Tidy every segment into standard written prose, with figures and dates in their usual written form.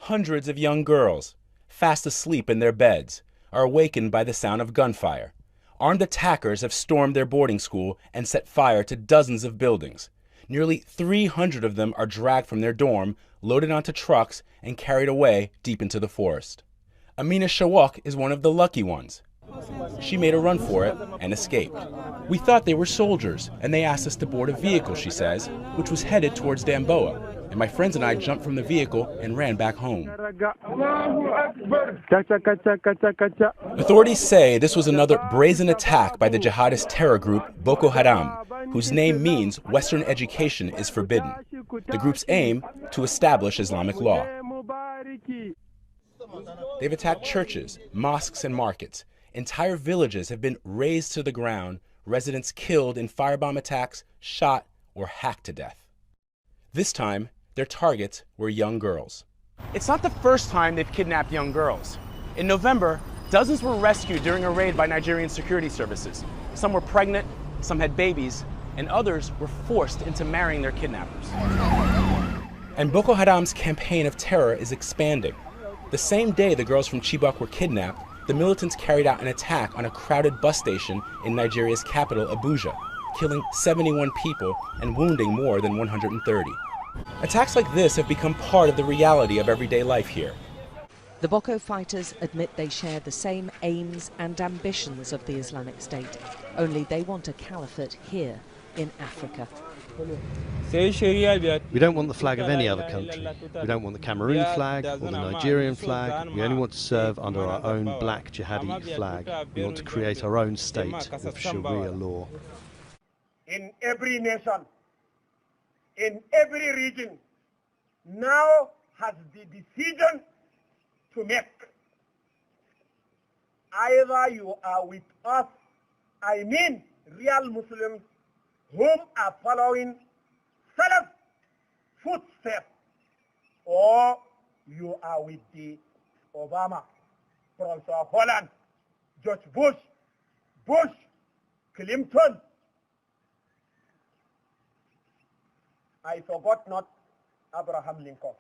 Hundreds of young girls, fast asleep in their beds, are awakened by the sound of gunfire. Armed attackers have stormed their boarding school and set fire to dozens of buildings. Nearly 300 of them are dragged from their dorm, loaded onto trucks, and carried away deep into the forest. Amina Shawak is one of the lucky ones. She made a run for it and escaped. We thought they were soldiers, and they asked us to board a vehicle, she says, which was headed towards Damboa. And my friends and I jumped from the vehicle and ran back home. Authorities say this was another brazen attack by the jihadist terror group Boko Haram, whose name means Western education is forbidden. The group's aim to establish Islamic law. They've attacked churches, mosques, and markets. Entire villages have been razed to the ground, residents killed in firebomb attacks, shot, or hacked to death. This time, their targets were young girls. It's not the first time they've kidnapped young girls. In November, dozens were rescued during a raid by Nigerian security services. Some were pregnant, some had babies, and others were forced into marrying their kidnappers. And Boko Haram's campaign of terror is expanding. The same day the girls from Chibok were kidnapped, the militants carried out an attack on a crowded bus station in Nigeria's capital, Abuja, killing 71 people and wounding more than 130. Attacks like this have become part of the reality of everyday life here. The Boko fighters admit they share the same aims and ambitions of the Islamic State, only they want a caliphate here in Africa. We don't want the flag of any other country. We don't want the Cameroon flag or the Nigerian flag. We only want to serve under our own black jihadi flag. We want to create our own state of Sharia law. In every nation, in every region, now has the decision to make. Either you are with us, I mean real Muslims whom are following Salaf footsteps, or you are with the Obama, Prince of Holland, George Bush, Clinton. I forgot not Abraham Lincoln,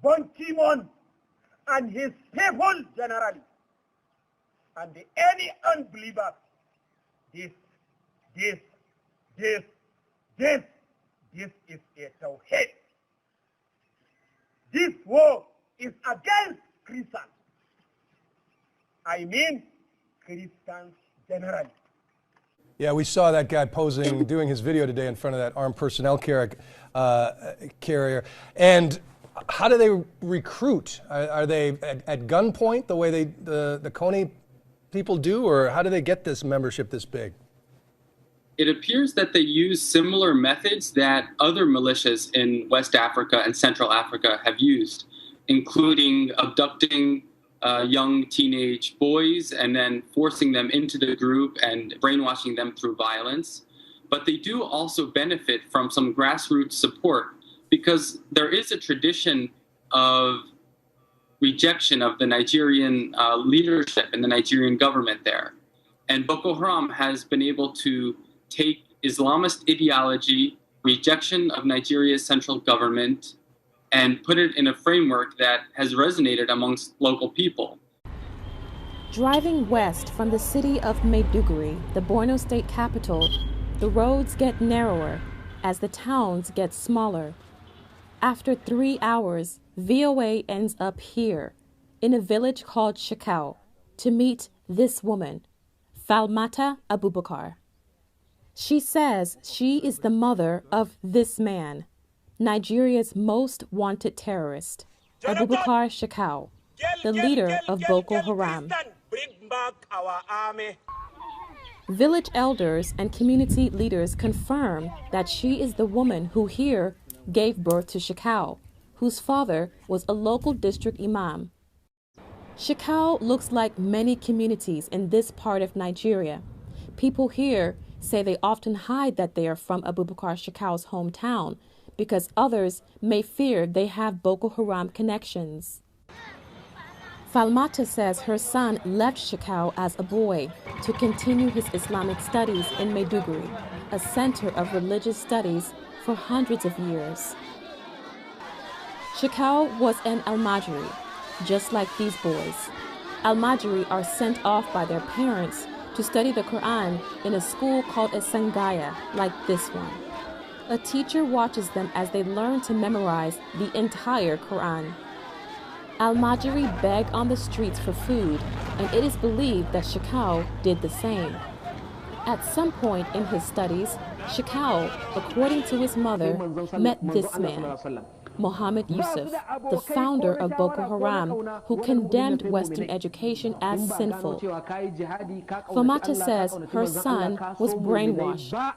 Ban Ki-moon and his people generally, and any unbelievers. This is a tawhid. This war is against Christians. I mean Christians generally. Yeah, we saw that guy posing, doing his video today in front of that armed personnel carrier. And how do they recruit? Are they at gunpoint the way the Kony people do, or how do they get this membership this big? It appears that they use similar methods that other militias in West Africa and Central Africa have used, including abducting young teenage boys and then forcing them into the group and brainwashing them through violence. But they do also benefit from some grassroots support because there is a tradition of rejection of the Nigerian leadership and the Nigerian government there. And Boko Haram has been able to take Islamist ideology, rejection of Nigeria's central government, and put it in a framework that has resonated amongst local people. Driving west from the city of Maiduguri, the Borno state capital, the roads get narrower as the towns get smaller. After 3 hours, VOA ends up here, in a village called Shakau, to meet this woman, Falmata Abubakar. She says she is the mother of this man, Nigeria's most wanted terrorist, Abubakar Shekau, the leader of Boko Haram. Village elders and community leaders confirm that she is the woman who here gave birth to Shekau, whose father was a local district imam. Shekau looks like many communities in this part of Nigeria. People here say they often hide that they are from Abubakar Shekau's hometown because others may fear they have Boko Haram connections. Falmata says her son left Shekau as a boy to continue his Islamic studies in Maiduguri, a center of religious studies for hundreds of years. Shekau was an Almajiri, just like these boys. Almajiri are sent off by their parents to study the Quran in a school called a Sangaya, like this one. A teacher watches them as they learn to memorize the entire Quran. Almajiri beg on the streets for food, and it is believed that Shekau did the same. At some point in his studies, Shekau, according to his mother, met this man, Mohammed Yusuf, the founder of Boko Haram, who condemned Western education as sinful. Famata says her son was brainwashed.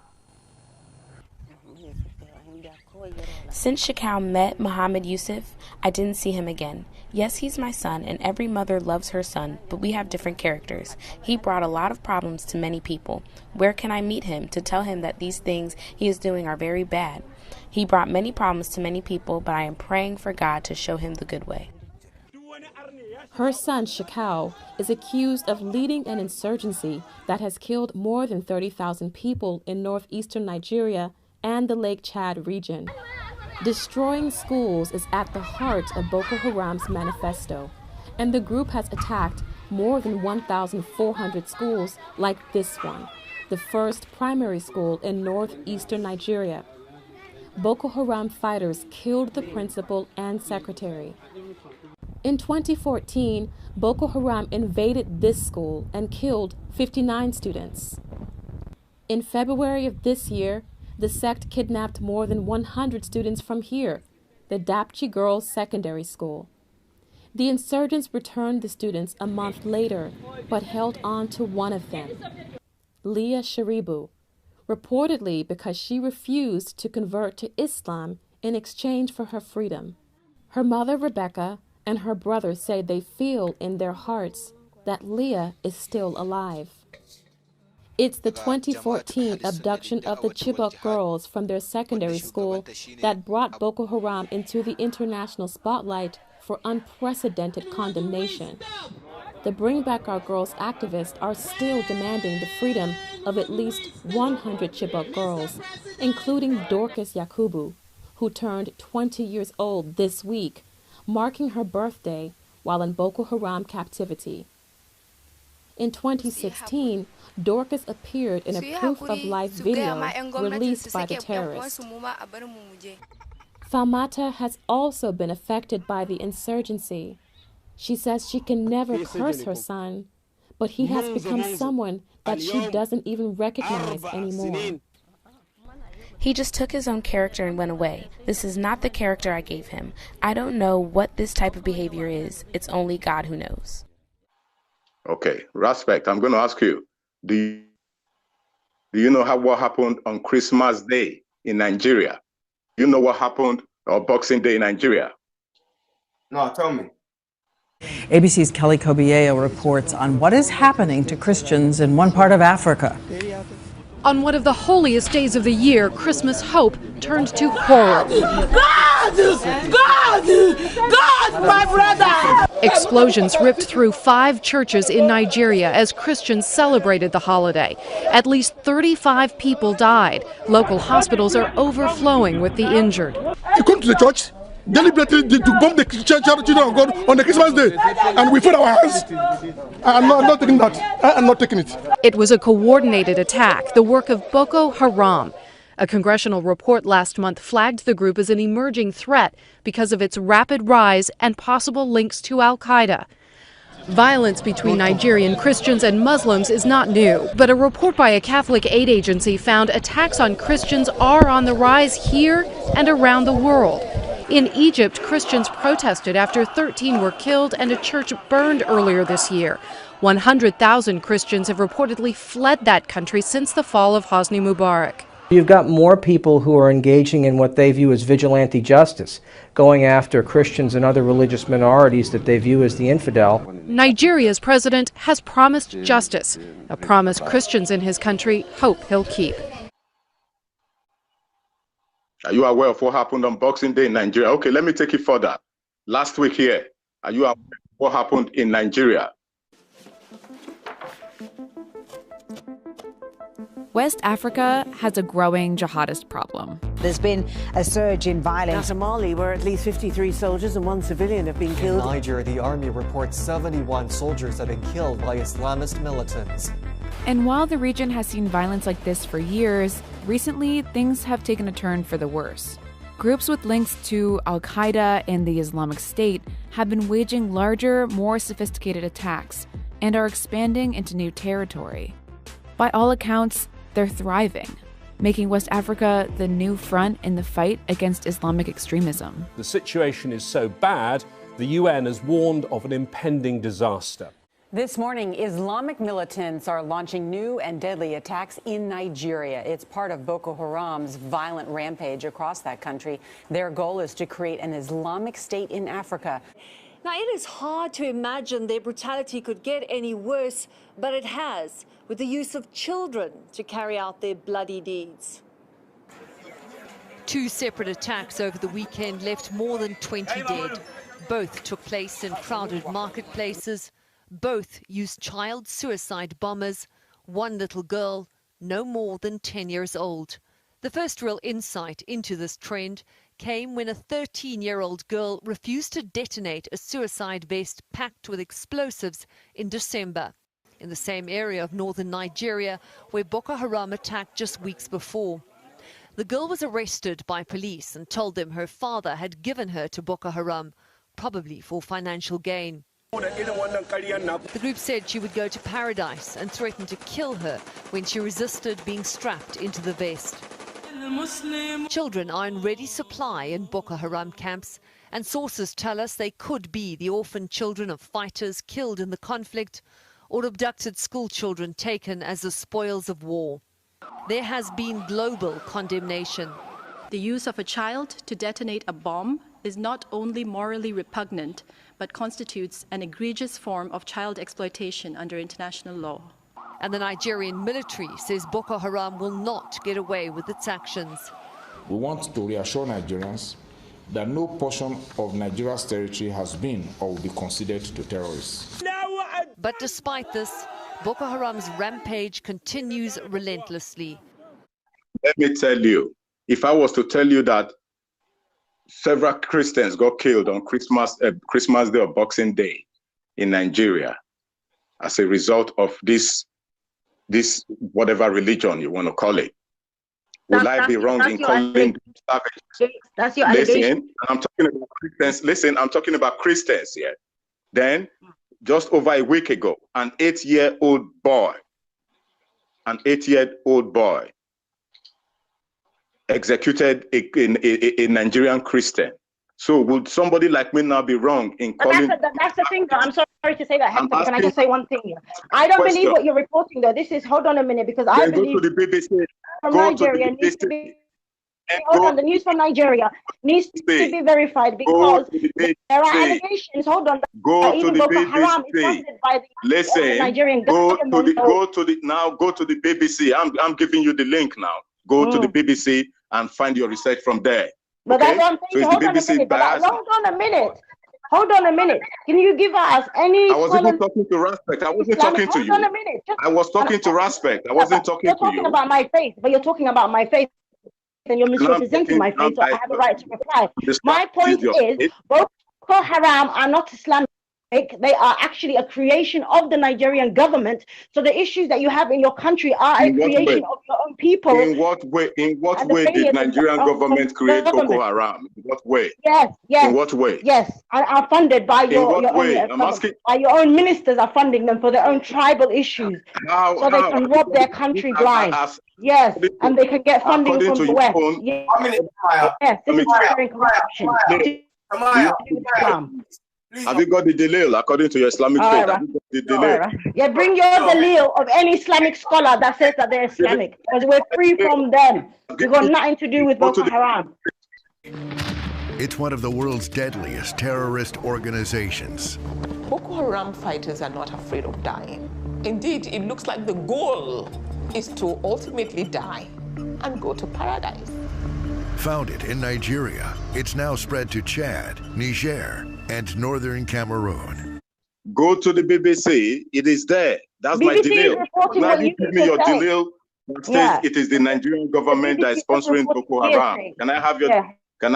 Since Shekau met Mohammed Yusuf, I didn't see him again. Yes, he's my son, and every mother loves her son, but we have different characters. He brought a lot of problems to many people. Where can I meet him to tell him that these things he is doing are very bad? He brought many problems to many people, but I am praying for God to show him the good way. Her son, Shekau, is accused of leading an insurgency that has killed more than 30,000 people in northeastern Nigeria and the Lake Chad region. Destroying schools is at the heart of Boko Haram's manifesto, and the group has attacked more than 1,400 schools like this one, the first primary school in northeastern Nigeria. Boko Haram fighters killed the principal and secretary. In 2014, Boko Haram invaded this school and killed 59 students. In February of this year, the sect kidnapped more than 100 students from here, the Dapchi Girls Secondary School. The insurgents returned the students a month later, but held on to one of them, Leah Sharibu, reportedly because she refused to convert to Islam in exchange for her freedom. Her mother, Rebecca, and her brother say they feel in their hearts that Leah is still alive. It's the 2014 abduction of the Chibok girls from their secondary school that brought Boko Haram into the international spotlight for unprecedented condemnation. The Bring Back Our Girls activists are still demanding the freedom of at least 100 Chibok girls, including Dorcas Yakubu, who turned 20 years old this week, marking her birthday while in Boko Haram captivity. In 2016, Dorcas appeared in a proof-of-life video released by the terrorists. Falmata has also been affected by the insurgency. She says she can never curse her son, but he has become someone that she doesn't even recognize anymore. He just took his own character and went away. This is not the character I gave him. I don't know what this type of behavior is. It's only God who knows. Okay, respect. I'm going to ask you, do you know what happened on Christmas Day in Nigeria? You know what happened on Boxing Day in Nigeria? No, tell me. ABC's Kelly Kobieo reports on what is happening to Christians in one part of Africa. On one of the holiest days of the year, Christmas hope turned to horror. God, my brother! Explosions ripped through 5 churches in Nigeria as Christians celebrated the holiday. At least 35 people died. Local hospitals are overflowing with the injured. You come to the church deliberately to bomb the children of God on the Christmas day, and we put our hands. I'm not taking that. I'm not taking it. It was a coordinated attack, the work of Boko Haram. A congressional report last month flagged the group as an emerging threat because of its rapid rise and possible links to al-Qaeda. Violence between Nigerian Christians and Muslims is not new, but a report by a Catholic aid agency found attacks on Christians are on the rise here and around the world. In Egypt, Christians protested after 13 were killed and a church burned earlier this year. 100,000 Christians have reportedly fled that country since the fall of Hosni Mubarak. You've got more people who are engaging in what they view as vigilante justice, going after Christians and other religious minorities that they view as the infidel. Nigeria's president has promised justice, a promise Christians in his country hope he'll keep. Are you aware of what happened on Boxing Day in Nigeria? Okay, let me take it further. Last week here, are you aware of what happened in Nigeria? West Africa has a growing jihadist problem. There's been a surge in violence. Now to Mali, where at least 53 soldiers and 1 civilian have been killed. In Niger, the army reports 71 soldiers have been killed by Islamist militants. And while the region has seen violence like this for years, recently things have taken a turn for the worse. Groups with links to Al-Qaeda and the Islamic State have been waging larger, more sophisticated attacks and are expanding into new territory. By all accounts, they're thriving, making West Africa the new front in the fight against Islamic extremism. The situation is so bad, the UN has warned of an impending disaster. This morning, Islamic militants are launching new and deadly attacks in Nigeria. It's part of Boko Haram's violent rampage across that country. Their goal is to create an Islamic state in Africa. Now, it is hard to imagine their brutality could get any worse, but it has, with the use of children to carry out their bloody deeds. 2 separate attacks over the weekend left more than 20 dead. Both took place in crowded marketplaces. Both used child suicide bombers. One little girl, no more than 10 years old. The first real insight into this trend came when a 13-year-old girl refused to detonate a suicide vest packed with explosives in December, in the same area of northern Nigeria where Boko Haram attacked just weeks before. The girl was arrested by police and told them her father had given her to Boko Haram, probably for financial gain. The group said she would go to paradise and threatened to kill her when she resisted being strapped into the vest. Children are in ready supply in Boko Haram camps, and sources tell us they could be the orphan children of fighters killed in the conflict or abducted school children taken as the spoils of war. There has been global condemnation. The use of a child to detonate a bomb is not only morally repugnant, but constitutes an egregious form of child exploitation under international law. And the Nigerian military says Boko Haram will not get away with its actions. We want to reassure Nigerians that no portion of Nigeria's territory has been or will be considered to terrorists. But despite this, Boko Haram's rampage continues relentlessly. Let me tell you, if I was to tell you that several Christians got killed on Christmas Day or Boxing Day in Nigeria as a result of this whatever religion you want to call it, will I be wrong in calling them savage? That's your allegation. Listen, I'm talking about Christians. Listen, I'm talking about Christians here. Then, just over a week ago, an 8-year-old boy executed a Nigerian Christian. So would somebody like me now be wrong in calling? That's the thing, though. I'm sorry to say that, Hector. Can I just say one thing here? I don't believe what you're reporting, though. This is, hold on a minute, because I believe go to the BBC. From Nigeria needs to be. Hold on, the news from Nigeria needs to be verified because there are allegations. Hold on. Go to the Boko Haram is BBC. funded by the Listen. Nigerian Go government. to the BBC. I'm giving you the link now. Go to the BBC and find your research from there. But okay? that's what I'm saying. So Hold on a minute. Can you give us any? I was even talking to Respect. I wasn't talking to you. Hold on a minute. I was talking to Respect. I wasn't talking to you. You're talking about my faith, but you're talking about my faith, and you're misrepresenting my faith, so I have a right to reply. My point is, Boko Haram are not Islamic. They are actually a creation of the Nigerian government. So the issues that you have in your country are a creation of your own people. In what way? In what way did Nigerian government create Boko Haram? In what way? Yes. In what way? Yes, are funded by your own ministers are funding them for their own tribal issues. So they can rob their country blind. Yes, and they can get funding from the West. Yes, this is sharing corruption. Have you got the Dalil according to your Islamic faith? Have you got the Dalil? Yeah, bring your Dalil of any Islamic scholar that says that they're Islamic, because we're free from them. We've got nothing to do with Boko Haram. It's one of the world's deadliest terrorist organizations. Boko Haram fighters are not afraid of dying. Indeed, it looks like the goal is to ultimately die and go to paradise. Founded in Nigeria, it's now spread to Chad, Niger, and northern Cameroon. Go to the BBC. It is there. That's my Dalil. Now you give me your Dalil. says it is the Nigerian government that is sponsoring Boko Haram. Can I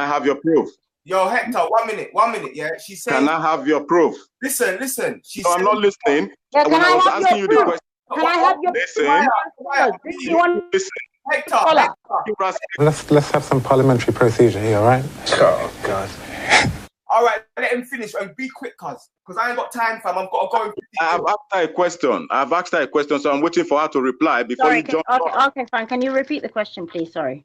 have your proof? Yo, Hector, 1 minute, 1 minute. Yeah, she said. Can I have your proof? Listen. No, I'm not listening. Yeah, when I was asking you the question, can I have your listen. Let's have some parliamentary procedure here, all right? Oh God. All right, let him finish and be quick, because I ain't got time, fam. I've got to go. I've asked her a question, so I'm waiting for her to reply before you jump on. Okay, fine. Can you repeat the question, please? Sorry.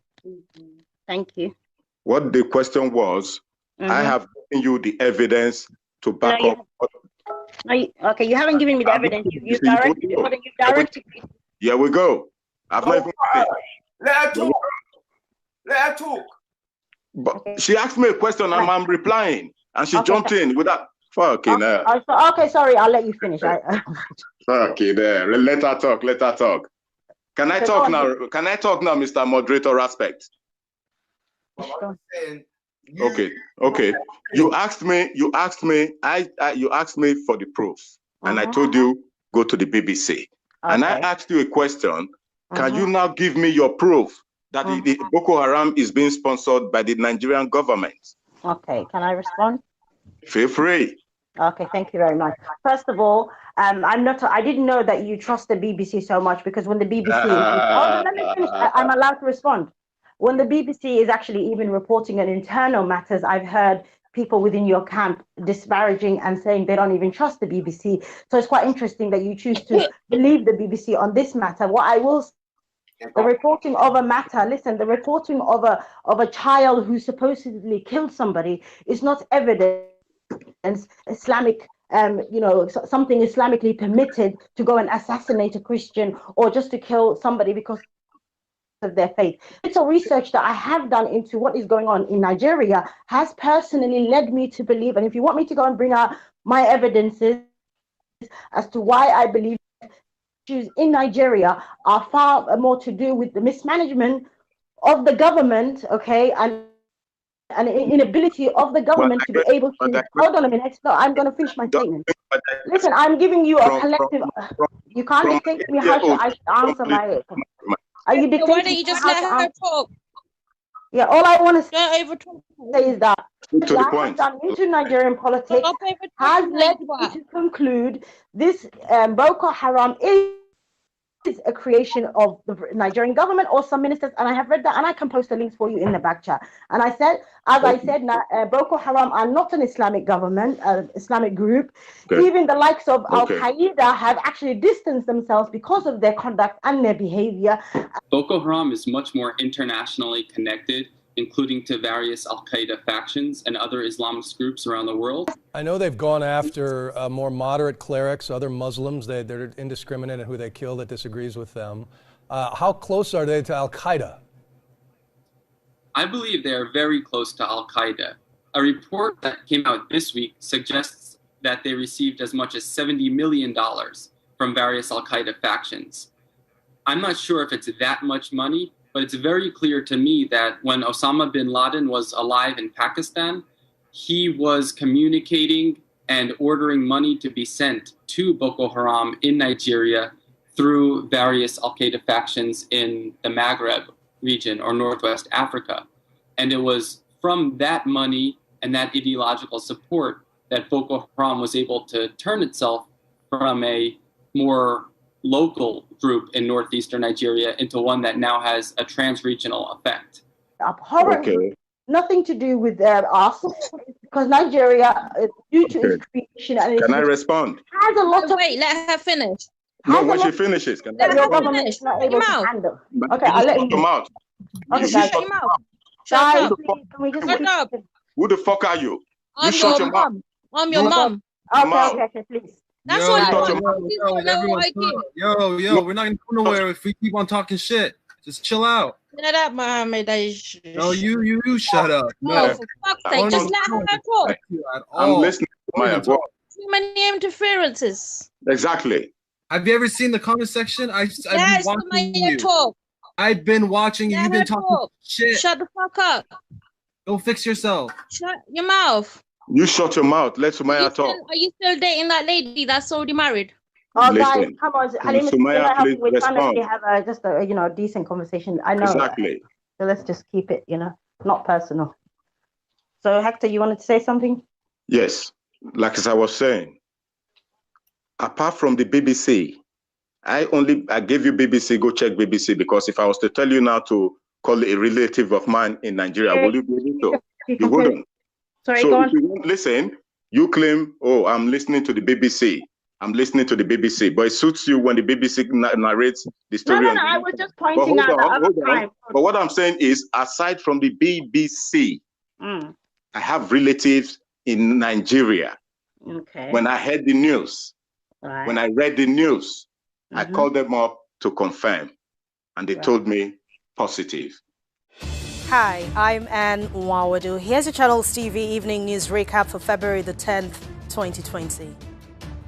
Thank you. What the question was, I have given you the evidence to back up. Okay, you haven't given me the evidence. You've directed me. Here we go. I've not even. Let her talk. Let her talk. But she asked me a question and I'm replying, and she jumped in with that. Fucking okay, sorry, I'll let you finish. Okay, there. Let her talk. Can I talk now? Can I talk now, Mr. Moderator Aspect? Okay. You asked me for the proof, and I told you go to the BBC. And I asked you a question. Can you now give me your proof that the Boko Haram is being sponsored by the Nigerian government? Okay, can I respond? Feel free. Okay, thank you very much. First of all, I didn't know that you trust the BBC so much, because when the BBC let me finish. I'm allowed to respond. When the BBC is actually even reporting on internal matters, I've heard people within your camp disparaging and saying they don't even trust the BBC. So it's quite interesting that you choose to believe the BBC on this matter. What I will say, the reporting of a matter, listen, the reporting of a child who supposedly killed somebody is not evidence Islamic, something Islamically permitted to go and assassinate a Christian or just to kill somebody because of their faith. It's a research that I have done into what is going on in Nigeria has personally led me to believe, and if you want me to go and bring out my evidences as to why I believe issues in Nigeria are far more to do with the mismanagement of the government, okay, and inability of the government to be able to. Hold on a minute. No, I'm going to finish my statement. Listen, I'm giving you a collective. You can't dictate to me how I should answer my. Are you dictating? Why don't you just let her talk? Yeah, all I want to say is that to the point. Into Nigerian politics has led me to conclude this Boko Haram is a creation of the Nigerian government or some ministers, and I have read that, and I can post the links for you in the back chat. And I said, Boko Haram are not an Islamic government, Islamic group. Even the likes of Al Qaeda have actually distanced themselves because of their conduct and their behavior. Boko Haram is much more internationally connected, including to various Al Qaeda factions and other Islamist groups around the world. I know they've gone after more moderate clerics, other Muslims. They're indiscriminate in who they kill that disagrees with them. How close are they to Al Qaeda? I believe they are very close to Al Qaeda. A report that came out this week suggests that they received as much as $70 million from various Al Qaeda factions. I'm not sure if it's that much money, but it's very clear to me that when Osama bin Laden was alive in Pakistan, he was communicating and ordering money to be sent to Boko Haram in Nigeria through various Al-Qaeda factions in the Maghreb region or Northwest Africa. And it was from that money and that ideological support that Boko Haram was able to turn itself from a more local group in northeastern Nigeria into one that now has a trans-regional effect. Abhorrent, nothing to do with us, because Nigeria, due to its creation, and can I respond? Has a lot of. Wait, let her finish. No, when she finishes, can I your government is not able to handle. Okay, I'll let you. Mouth. Okay, shut your mouth. Shut up. Shut up. Who the fuck are you? I'm shut your mouth. I'm your mum. Okay, please. That's all you want. Yo, we're not gonna go nowhere if we keep on talking shit. Just chill out. Shut up, Mohammed. No, you shut up. No, for fuck's sake, just let her talk. I'm listening to my Too many interferences. Exactly. Have you ever seen the comment section? I've been watching you. Talk. I've been watching you. You've been talking shit. Shut the fuck up. Go fix yourself. Shut your mouth. You shut your mouth. Let Sumaya talk. Are you still dating that lady that's already married? Oh, Listen, guys, come on. Halima, Sumaya, please we're trying to respond. have a decent conversation. I know. Exactly. So let's just keep it, not personal. So Hector, you wanted to say something? Yes, like as I was saying, apart from the BBC, I gave you BBC, go check BBC, because if I was to tell you now to call a relative of mine in Nigeria, will you be able to? You wouldn't. Sorry, so go on. if you won't listen, you claim, oh, I'm listening to the BBC. I'm listening to the BBC, but it suits you when the BBC narrates the story. No, I was just pointing out the other time. But what I'm saying is, aside from the BBC, I have relatives in Nigeria. Okay. When I heard the news, when I read the news, I called them up to confirm, and they told me positive. Hi, I'm Anne Nwawadu. Here's your Channels TV Evening News Recap for February the 10th, 2020.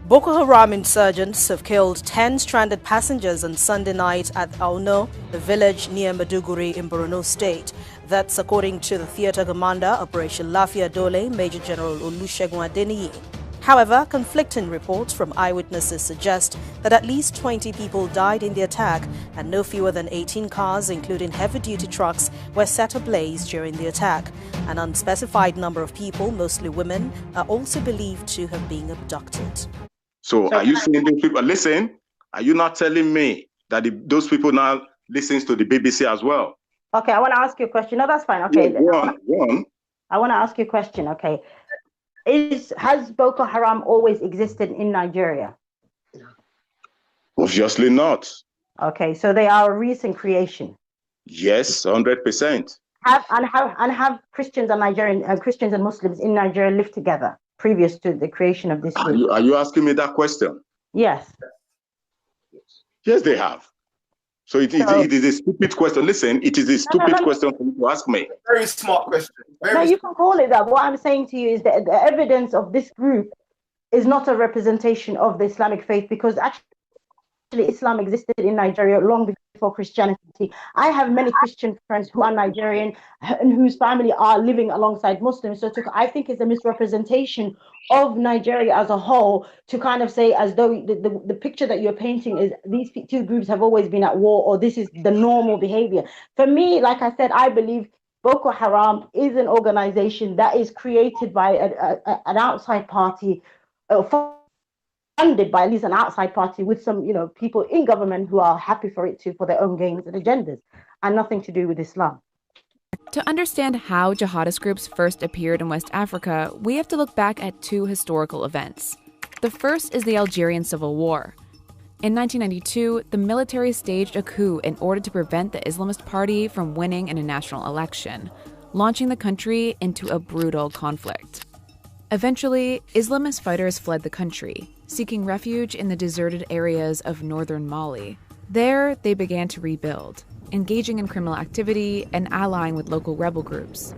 Boko Haram insurgents have killed 10 stranded passengers on Sunday night at Auno, a village near Maiduguri in Borno State. That's according to the theater commander, Operation Lafia Dole, Major General Olusegun Adeniyi. However, conflicting reports from eyewitnesses suggest that at least 20 people died in the attack and no fewer than 18 cars, including heavy-duty trucks, were set ablaze during the attack. An unspecified number of people, mostly women, are also believed to have been abducted. So are you saying those people, listen, are you not telling me that those people now listens to the BBC as well? Okay, I want to ask you a question. No, that's fine. Okay. Yeah, go on. I want to ask you a question. Okay. Has Boko Haram always existed in Nigeria? Obviously not. Okay, so they are a recent creation. Yes, 100%. Have Christians and Christians and Muslims in Nigeria lived together previous to the creation of this group? Are you asking me that question? Yes. Yes, they have. So it is a stupid question. Listen, it is a stupid question for you to ask me. Very smart question. You can call it that. What I'm saying to you is that the evidence of this group is not a representation of the Islamic faith, because actually Islam existed in Nigeria long before Christianity. I have many Christian friends who are Nigerian and whose family are living alongside Muslims. So I think it's a misrepresentation of Nigeria as a whole to kind of say as though the picture that you're painting is these two groups have always been at war, or this is the normal behavior. For me, like I said, I believe Boko Haram is an organization that is created by an outside party, funded by at least an outside party with some, people in government who are happy for their own gains and agendas, and nothing to do with Islam. To understand how jihadist groups first appeared in West Africa, we have to look back at two historical events. The first is the Algerian Civil War. In 1992, the military staged a coup in order to prevent the Islamist party from winning in a national election, launching the country into a brutal conflict. Eventually, Islamist fighters fled the country, seeking refuge in the deserted areas of northern Mali. There, they began to rebuild, engaging in criminal activity and allying with local rebel groups.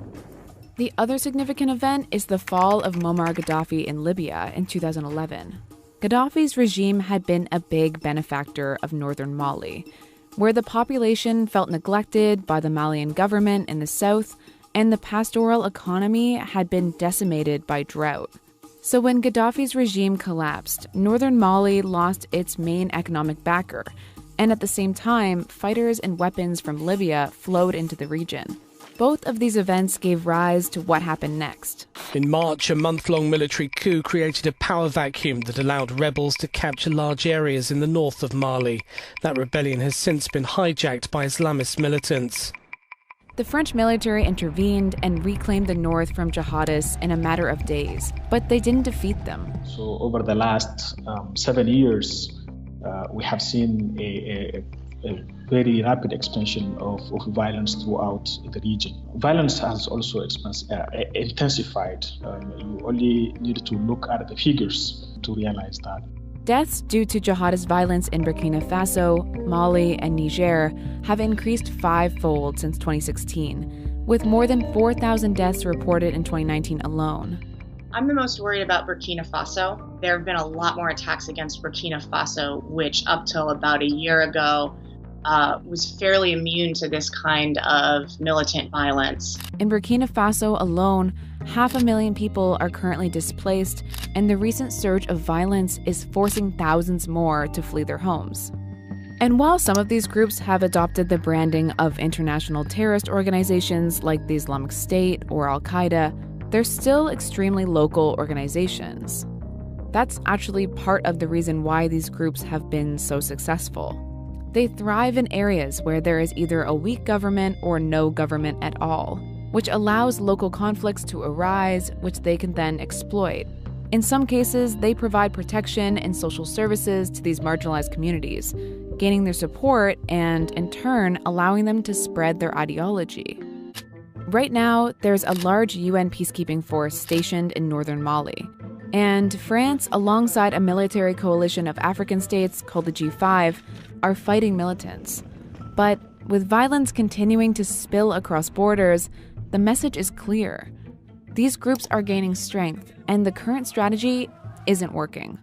The other significant event is the fall of Muammar Gaddafi in Libya in 2011. Gaddafi's regime had been a big benefactor of northern Mali, where the population felt neglected by the Malian government in the south, and the pastoral economy had been decimated by drought. So when Gaddafi's regime collapsed, northern Mali lost its main economic backer, and at the same time, fighters and weapons from Libya flowed into the region. Both of these events gave rise to what happened next. In March, a month-long military coup created a power vacuum that allowed rebels to capture large areas in the north of Mali. That rebellion has since been hijacked by Islamist militants. The French military intervened and reclaimed the north from jihadists in a matter of days, but they didn't defeat them. So over the last 7 years, we have seen a very rapid expansion of violence throughout the region. Violence has also intensified. You only need to look at the figures to realize that. Deaths due to jihadist violence in Burkina Faso, Mali, and Niger have increased fivefold since 2016, with more than 4,000 deaths reported in 2019 alone. I'm the most worried about Burkina Faso. There have been a lot more attacks against Burkina Faso, which up till about a year ago was fairly immune to this kind of militant violence. In Burkina Faso alone, 500,000 people are currently displaced, and the recent surge of violence is forcing thousands more to flee their homes. And while some of these groups have adopted the branding of international terrorist organizations like the Islamic State or Al-Qaeda, they're still extremely local organizations. That's actually part of the reason why these groups have been so successful. They thrive in areas where there is either a weak government or no government at all, which allows local conflicts to arise, which they can then exploit. In some cases, they provide protection and social services to these marginalized communities, gaining their support and, in turn, allowing them to spread their ideology. Right now, there's a large UN peacekeeping force stationed in northern Mali. And France, alongside a military coalition of African states called the G5, are fighting militants. But with violence continuing to spill across borders, the message is clear. These groups are gaining strength, and the current strategy isn't working.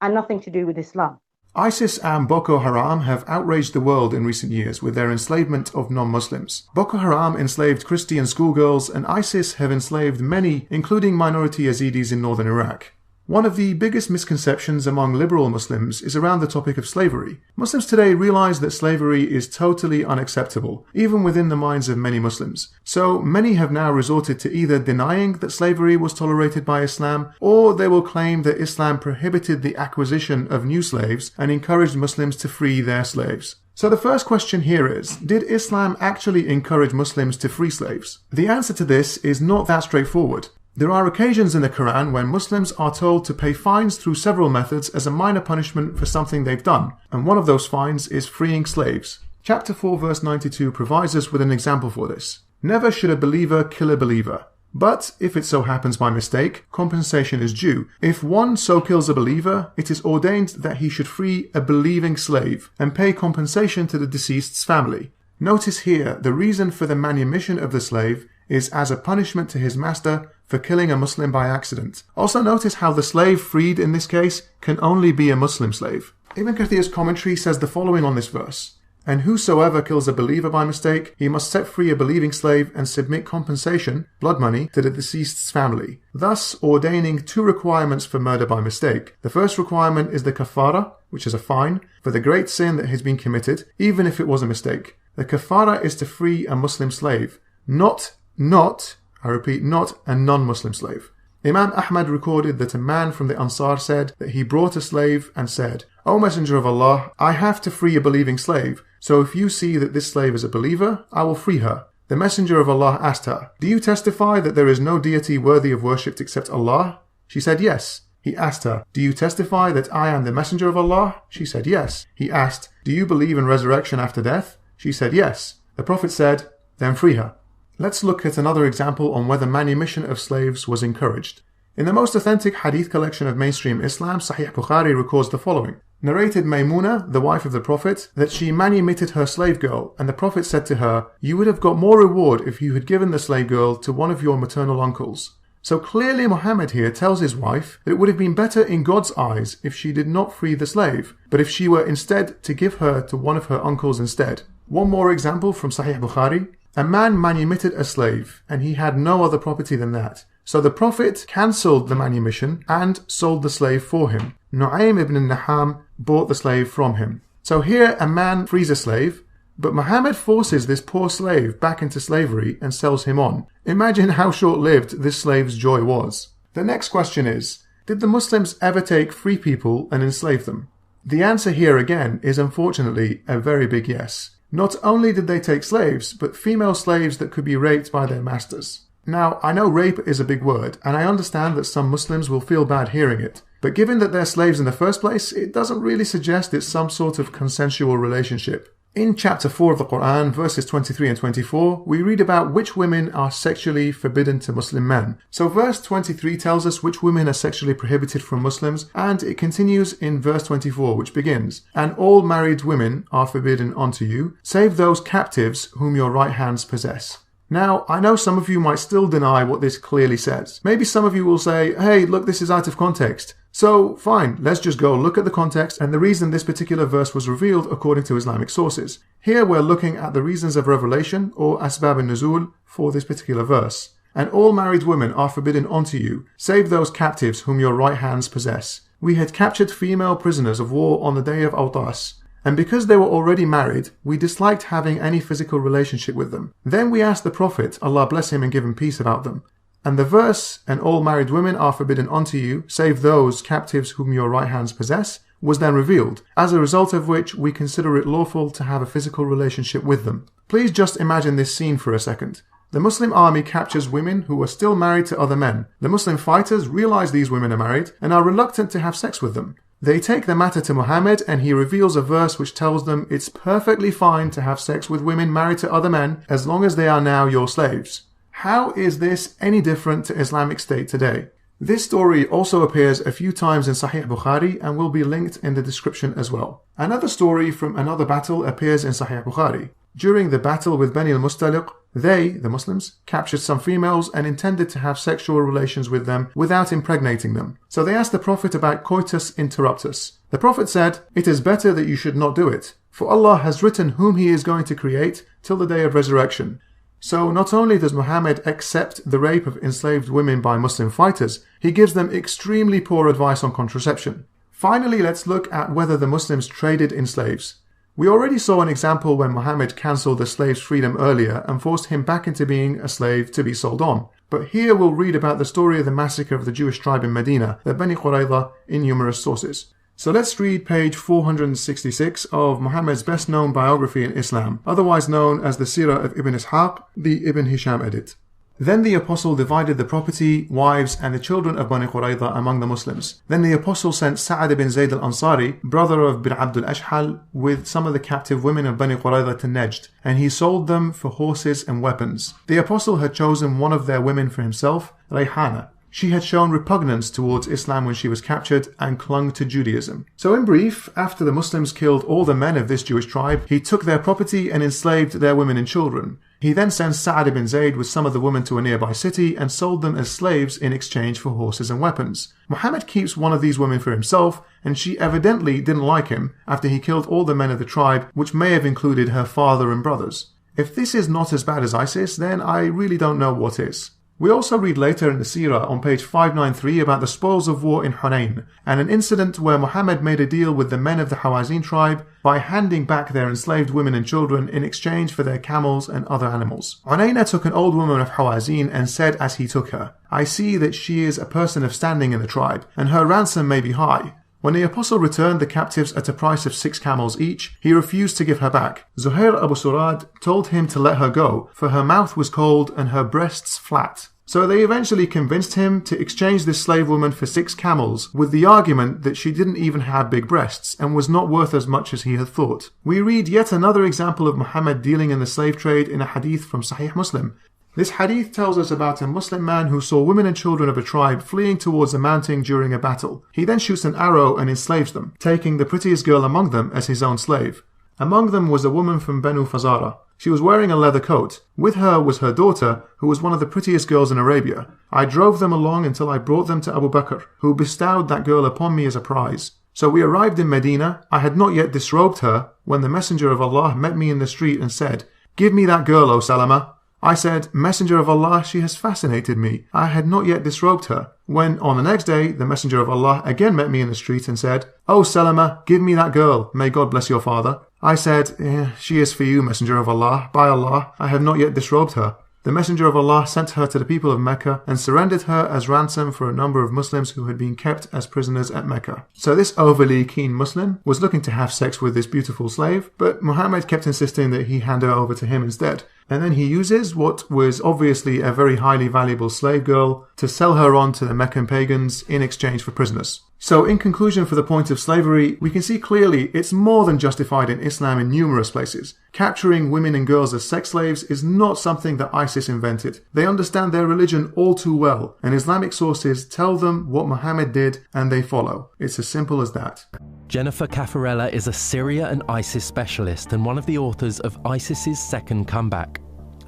And nothing to do with Islam. ISIS and Boko Haram have outraged the world in recent years with their enslavement of non-Muslims. Boko Haram enslaved Christian schoolgirls, and ISIS have enslaved many, including minority Yazidis in northern Iraq. One of the biggest misconceptions among liberal Muslims is around the topic of slavery. Muslims today realize that slavery is totally unacceptable, even within the minds of many Muslims. So many have now resorted to either denying that slavery was tolerated by Islam, or they will claim that Islam prohibited the acquisition of new slaves and encouraged Muslims to free their slaves. So the first question here is, did Islam actually encourage Muslims to free slaves? The answer to this is not that straightforward. There are occasions in the Quran when Muslims are told to pay fines through several methods as a minor punishment for something they've done, and one of those fines is freeing slaves. Chapter 4 verse 92 provides us with an example for this. Never should a believer kill a believer. But if it so happens by mistake, compensation is due. If one so kills a believer, it is ordained that he should free a believing slave and pay compensation to the deceased's family. Notice here, the reason for the manumission of the slave is as a punishment to his master for killing a Muslim by accident. Also notice how the slave freed in this case can only be a Muslim slave. Ibn Kathir's commentary says the following on this verse. And whosoever kills a believer by mistake, he must set free a believing slave and submit compensation, blood money, to the deceased's family, thus ordaining two requirements for murder by mistake. The first requirement is the kafara, which is a fine, for the great sin that has been committed, even if it was a mistake. The kafara is to free a Muslim slave, not a non-Muslim slave. Imam Ahmad recorded that a man from the Ansar said that he brought a slave and said, O Messenger of Allah, I have to free a believing slave, so if you see that this slave is a believer, I will free her. The Messenger of Allah asked her, Do you testify that there is no deity worthy of worship except Allah? She said, Yes. He asked her, Do you testify that I am the Messenger of Allah? She said, Yes. He asked, Do you believe in resurrection after death? She said, Yes. The Prophet said, Then free her. Let's look at another example on whether manumission of slaves was encouraged. In the most authentic hadith collection of mainstream Islam, Sahih Bukhari records the following. Narrated Maymuna, the wife of the Prophet, that she manumitted her slave girl, and the Prophet said to her, You would have got more reward if you had given the slave girl to one of your maternal uncles. So clearly Muhammad here tells his wife that it would have been better in God's eyes if she did not free the slave, but if she were instead to give her to one of her uncles instead. One more example from Sahih Bukhari. A man manumitted a slave, and he had no other property than that. So the Prophet cancelled the manumission and sold the slave for him. Nu'aym ibn Naham bought the slave from him. So here a man frees a slave, but Muhammad forces this poor slave back into slavery and sells him on. Imagine how short-lived this slave's joy was. The next question is, did the Muslims ever take free people and enslave them? The answer here again is unfortunately a very big yes. Not only did they take slaves, but female slaves that could be raped by their masters. Now, I know rape is a big word, and I understand that some Muslims will feel bad hearing it, but given that they're slaves in the first place, it doesn't really suggest it's some sort of consensual relationship. In chapter 4 of the Quran, verses 23 and 24, we read about which women are sexually forbidden to Muslim men. So verse 23 tells us which women are sexually prohibited from Muslims, and it continues in verse 24, which begins, And all married women are forbidden unto you, save those captives whom your right hands possess. Now, I know some of you might still deny what this clearly says. Maybe some of you will say, hey, look, this is out of context. So, fine, let's just go look at the context and the reason this particular verse was revealed according to Islamic sources. Here we're looking at the reasons of revelation, or asbab an-nuzul, for this particular verse. And all married women are forbidden unto you, save those captives whom your right hands possess. We had captured female prisoners of war on the day of Awtas, and because they were already married, we disliked having any physical relationship with them. Then we asked the Prophet, Allah bless him and give him peace, about them. And the verse, and all married women are forbidden unto you, save those captives whom your right hands possess, was then revealed, as a result of which we consider it lawful to have a physical relationship with them. Please just imagine this scene for a second. The Muslim army captures women who are still married to other men. The Muslim fighters realize these women are married and are reluctant to have sex with them. They take the matter to Muhammad and he reveals a verse which tells them it's perfectly fine to have sex with women married to other men as long as they are now your slaves. How is this any different to Islamic State today? This story also appears a few times in Sahih Bukhari and will be linked in the description as well. Another story from another battle appears in Sahih Bukhari. During the battle with Bani al-Mustaliq, they, the Muslims, captured some females and intended to have sexual relations with them without impregnating them. So they asked the Prophet about coitus interruptus. The Prophet said, "It is better that you should not do it, for Allah has written whom He is going to create till the day of resurrection." So not only does Muhammad accept the rape of enslaved women by Muslim fighters, he gives them extremely poor advice on contraception. Finally, let's look at whether the Muslims traded in slaves. We already saw an example when Muhammad cancelled the slave's freedom earlier and forced him back into being a slave to be sold on. But here we'll read about the story of the massacre of the Jewish tribe in Medina, the Bani Qurayza, in numerous sources. So let's read page 466 of Muhammad's best known biography in Islam, otherwise known as the Sirah of Ibn Ishaq, the Ibn Hisham edit. Then the Apostle divided the property, wives, and the children of Bani Qurayza among the Muslims. Then the Apostle sent Sa'ad ibn Zayd al-Ansari, brother of bin Abd al-Ashhal, with some of the captive women of Bani Qurayza to Najd, and he sold them for horses and weapons. The Apostle had chosen one of their women for himself, Rayhana. She had shown repugnance towards Islam when she was captured and clung to Judaism. So in brief, after the Muslims killed all the men of this Jewish tribe, he took their property and enslaved their women and children. He then sent Sa'ad ibn Zayd with some of the women to a nearby city and sold them as slaves in exchange for horses and weapons. Muhammad keeps one of these women for himself, and she evidently didn't like him after he killed all the men of the tribe, which may have included her father and brothers. If this is not as bad as ISIS, then I really don't know what is. We also read later in the Seerah on page 593 about the spoils of war in Hunayn, and an incident where Muhammad made a deal with the men of the Hawazin tribe by handing back their enslaved women and children in exchange for their camels and other animals. Unayna took an old woman of Hawazin and said as he took her, "I see that she is a person of standing in the tribe, and her ransom may be high." When the Apostle returned the captives at a price of 6 camels each, he refused to give her back. Zuhair Abu Surad told him to let her go, for her mouth was cold and her breasts flat. So they eventually convinced him to exchange this slave woman for 6 camels, with the argument that she didn't even have big breasts and was not worth as much as he had thought. We read yet another example of Muhammad dealing in the slave trade in a hadith from Sahih Muslim. This hadith tells us about a Muslim man who saw women and children of a tribe fleeing towards a mountain during a battle. He then shoots an arrow and enslaves them, taking the prettiest girl among them as his own slave. Among them was a woman from Banu Fazara. She was wearing a leather coat. With her was her daughter, who was one of the prettiest girls in Arabia. I drove them along until I brought them to Abu Bakr, who bestowed that girl upon me as a prize. So we arrived in Medina. I had not yet disrobed her when the Messenger of Allah met me in the street and said, "Give me that girl, O Salama." I said, "Messenger of Allah, she has fascinated me." I had not yet disrobed her. When, on the next day, the Messenger of Allah again met me in the street and said, "O Salama, give me that girl. May God bless your father." I said, "She is for you, Messenger of Allah. By Allah, I have not yet disrobed her." The Messenger of Allah sent her to the people of Mecca and surrendered her as ransom for a number of Muslims who had been kept as prisoners at Mecca. So this overly keen Muslim was looking to have sex with this beautiful slave, but Muhammad kept insisting that he hand her over to him instead. And then he uses what was obviously a very highly valuable slave girl to sell her on to the Meccan pagans in exchange for prisoners. So in conclusion, for the point of slavery, we can see clearly it's more than justified in Islam in numerous places. Capturing women and girls as sex slaves is not something that ISIS invented. They understand their religion all too well, and Islamic sources tell them what Muhammad did and they follow. It's as simple as that. Jennifer Caffarella is a Syria and ISIS specialist and one of the authors of ISIS's Second Comeback.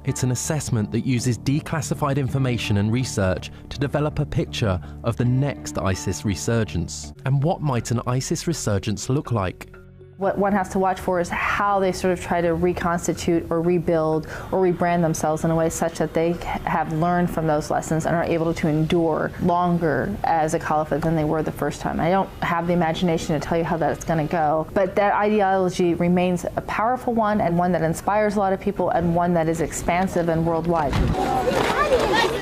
It's an assessment that uses declassified information and research to develop a picture of the next ISIS resurgence. And what might an ISIS resurgence look like? What one has to watch for is how they sort of try to reconstitute or rebuild or rebrand themselves in a way such that they have learned from those lessons and are able to endure longer as a caliphate than they were the first time. I don't have the imagination to tell you how that's going to go, but that ideology remains a powerful one, and one that inspires a lot of people, and one that is expansive and worldwide.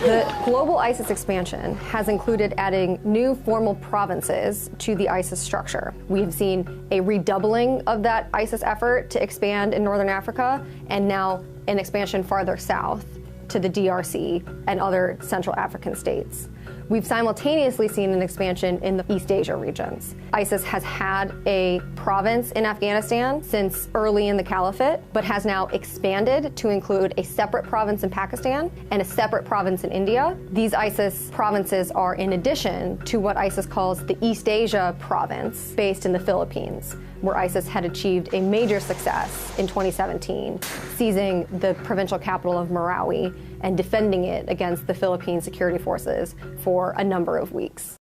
The global ISIS expansion has included adding new formal provinces to the ISIS structure. We have seen a redoubling of that ISIS effort to expand in northern Africa, and now an expansion farther south to the DRC and other Central African states. We've simultaneously seen an expansion in the East Asia regions. ISIS has had a province in Afghanistan since early in the caliphate, but has now expanded to include a separate province in Pakistan and a separate province in India. These ISIS provinces are in addition to what ISIS calls the East Asia province, based in the Philippines, where ISIS had achieved a major success in 2017, seizing the provincial capital of Marawi and defending it against the Philippine security forces for a number of weeks.